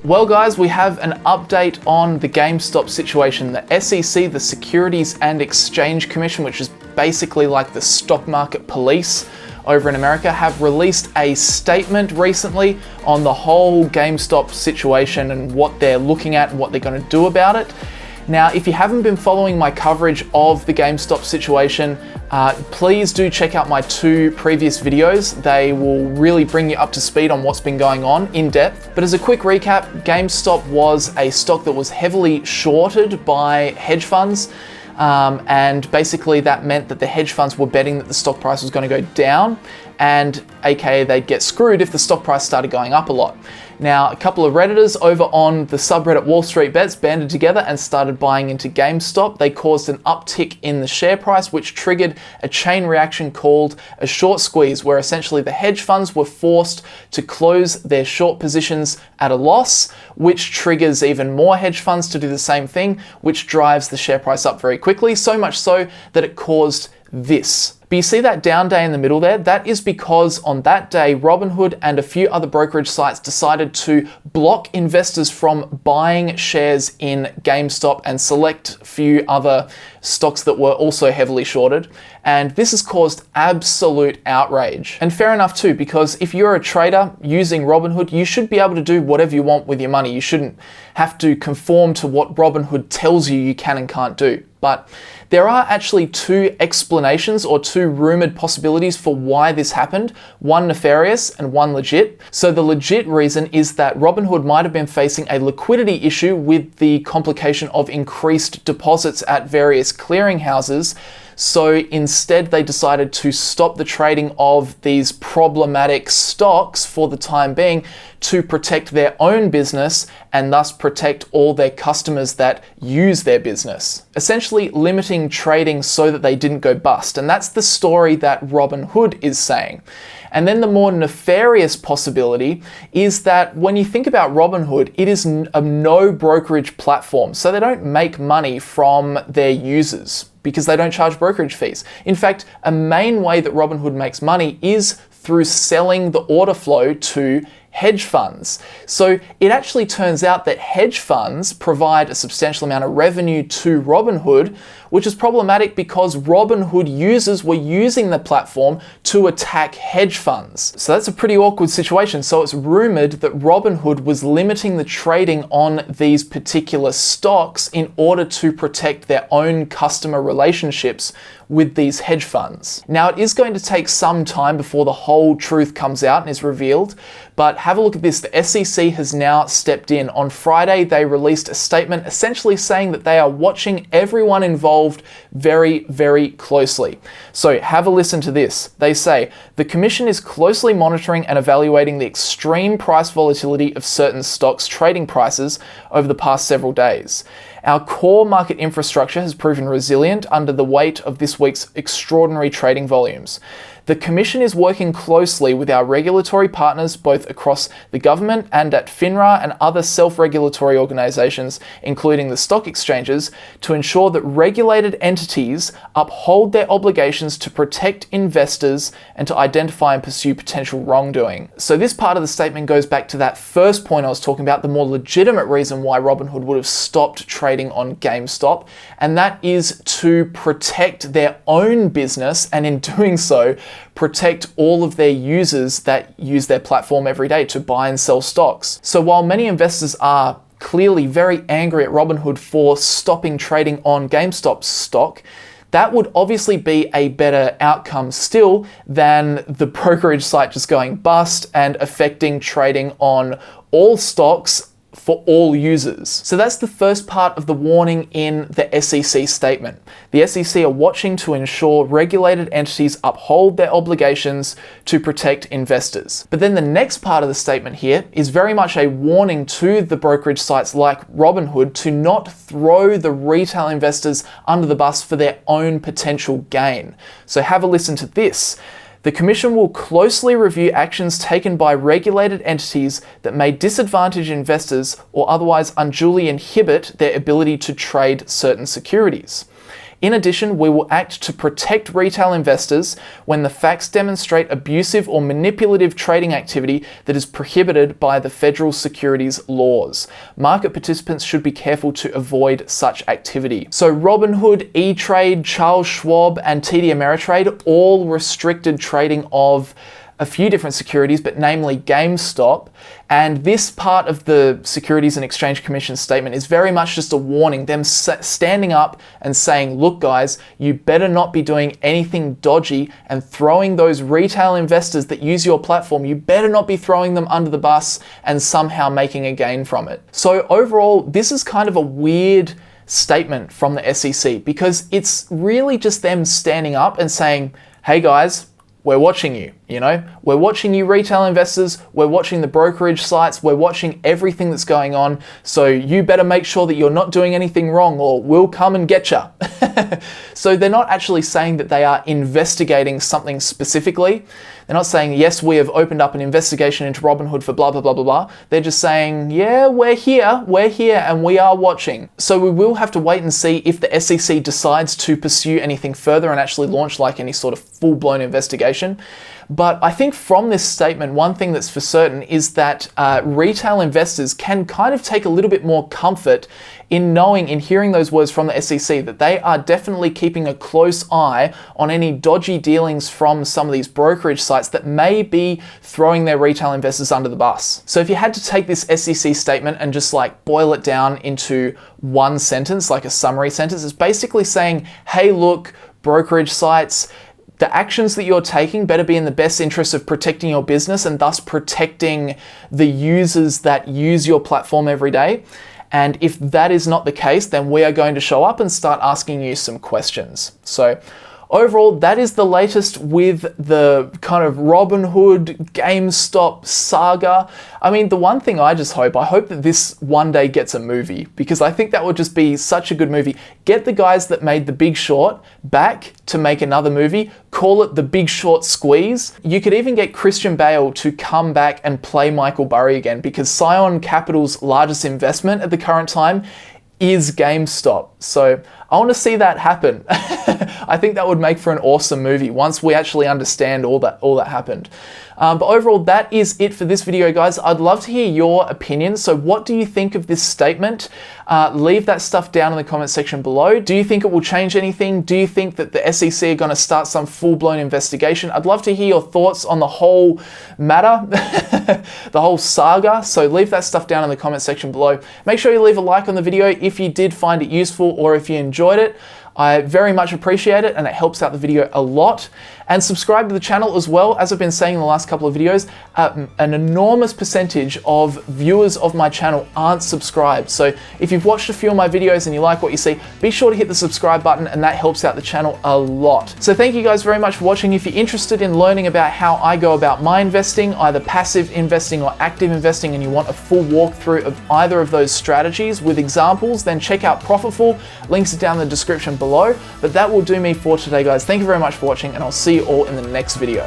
Well guys, we have an update on the Gamestop situation. The SEC, the Securities and Exchange Commission, which is basically like the stock market police over in America, have released a statement recently on the whole GameStop situation and what they're looking at and what they're going to do about it. Now, if you haven't been following my coverage of the GameStop situation, please do check out my 2 previous videos. They will really bring you up to speed on what's been going on in depth. But as a quick recap, GameStop was a stock that was heavily shorted by hedge funds. And basically that meant that the hedge funds were betting that the stock price was going to go down, and aka they'd get screwed if the stock price started going up a lot. Now, a couple of Redditors over on the subreddit Wall Street Bets banded together and started buying into GameStop. They caused an uptick in the share price, which triggered a chain reaction called a short squeeze, where essentially the hedge funds were forced to close their short positions at a loss, which triggers even more hedge funds to do the same thing, which drives the share price up very quickly, so much so that it caused this. But you see that down day in the middle there? That is because on that day, Robinhood and a few other brokerage sites decided to block investors from buying shares in GameStop and select a few other stocks that were also heavily shorted. And this has caused absolute outrage. And fair enough too, because if you're a trader using Robinhood, you should be able to do whatever you want with your money. You shouldn't have to conform to what Robinhood tells you can and can't do. But there are actually 2 explanations or 2 rumored possibilities for why this happened, one nefarious and one legit. So the legit reason is that Robinhood might have been facing a liquidity issue with the complication of increased deposits at various clearinghouses. So instead they decided to stop the trading of these problematic stocks for the time being to protect their own business and thus protect all their customers that use their business. Essentially limiting trading so that they didn't go bust. And that's the story that Robinhood is saying. And then the more nefarious possibility is that when you think about Robinhood, it is a no brokerage platform. So they don't make money from their users because they don't charge brokerage fees. In fact, a main way that Robinhood makes money is through selling the order flow to hedge funds. So it actually turns out that hedge funds provide a substantial amount of revenue to Robinhood, which is problematic because Robinhood users were using the platform to attack hedge funds. So that's a pretty awkward situation. So it's rumored that Robinhood was limiting the trading on these particular stocks in order to protect their own customer relationships with these hedge funds. Now, it is going to take some time before the whole truth comes out and is revealed, but have a look at this. The SEC has now stepped in. On Friday, they released a statement essentially saying that they are watching everyone involved very, very closely. So have a listen to this. They say, the Commission is closely monitoring and evaluating the extreme price volatility of certain stocks' trading prices over the past several days. Our core market infrastructure has proven resilient under the weight of this week's extraordinary trading volumes. The Commission is working closely with our regulatory partners both across the government and at FINRA and other self-regulatory organisations, including the stock exchanges, to ensure that regulated entities uphold their obligations to protect investors and to identify and pursue potential wrongdoing. So this part of the statement goes back to that first point I was talking about, the more legitimate reason why Robinhood would have stopped trading on GameStop, and that is to protect their own business, and in doing so, protect all of their users that use their platform every day to buy and sell stocks. So while many investors are clearly very angry at Robinhood for stopping trading on GameStop stock, that would obviously be a better outcome still than the brokerage site just going bust and affecting trading on all stocks for all users. So that's the first part of the warning in the SEC statement. The SEC are watching to ensure regulated entities uphold their obligations to protect investors. But then the next part of the statement here is very much a warning to the brokerage sites like Robinhood to not throw the retail investors under the bus for their own potential gain. So have a listen to this. The Commission will closely review actions taken by regulated entities that may disadvantage investors or otherwise unduly inhibit their ability to trade certain securities. In addition, we will act to protect retail investors when the facts demonstrate abusive or manipulative trading activity that is prohibited by the federal securities laws. Market participants should be careful to avoid such activity. So Robinhood, E-Trade, Charles Schwab, and TD Ameritrade all restricted trading of a few different securities, but namely Gamestop. And this part of the Securities and Exchange Commission statement is very much just a warning, them standing up and saying, look guys, you better not be doing anything dodgy and throwing those retail investors that use your platform, you better not be throwing them under the bus and somehow making a gain from it. So overall, this is kind of a weird statement from the SEC because it's really just them standing up and saying, hey guys, we're watching you, we're watching you retail investors, we're watching the brokerage sites, we're watching everything that's going on, so you better make sure that you're not doing anything wrong or we'll come and get you. So they're not actually saying that they are investigating something specifically. They're not saying, yes, we have opened up an investigation into Robinhood for blah, blah, blah, blah, blah. They're just saying, yeah, we're here, and we are watching. So we will have to wait and see if the SEC decides to pursue anything further and actually launch like any sort of full-blown investigation. But I think from this statement, one thing that's for certain is that retail investors can kind of take a little bit more comfort in knowing, in hearing those words from the SEC, that they are definitely keeping a close eye on any dodgy dealings from some of these brokerage sites that may be throwing their retail investors under the bus. So if you had to take this SEC statement and just like boil it down into one sentence, like a summary sentence, it's basically saying, hey, look, brokerage sites, the actions that you're taking better be in the best interest of protecting your business and thus protecting the users that use your platform every day. And if that is not the case, then we are going to show up and start asking you some questions. So overall, that is the latest with the kind of Robinhood, Gamestop saga. I mean, the one thing I hope that this one day gets a movie, because I think that would just be such a good movie. Get the guys that made The Big Short back to make another movie, call it The Big Short Squeeze. You could even get Christian Bale to come back and play Michael Burry again, because Scion Capital's largest investment at the current time is GameStop. So I want to see that happen. I think that would make for an awesome movie once we actually understand all that happened. But overall, that is it for this video, guys. I'd love to hear your opinions. So what do you think of this statement? Leave that stuff down in the comment section below. Do you think it will change anything? Do you think that the SEC are going to start some full-blown investigation? I'd love to hear your thoughts on the whole matter, the whole saga. So leave that stuff down in the comment section below. Make sure you leave a like on the video if you did find it useful or if you enjoyed it. I very much appreciate it and it helps out the video a lot. And subscribe to the channel as well. As I've been saying in the last couple of videos, an enormous percentage of viewers of my channel aren't subscribed. So if you've watched a few of my videos and you like what you see, be sure to hit the subscribe button and that helps out the channel a lot. So thank you guys very much for watching. If you're interested in learning about how I go about my investing, either passive investing or active investing, and you want a full walkthrough of either of those strategies with examples, then check out PROFITFUL. Links are down in the description below. But that will do me for today, guys. Thank you very much for watching and I'll see you all in the next video.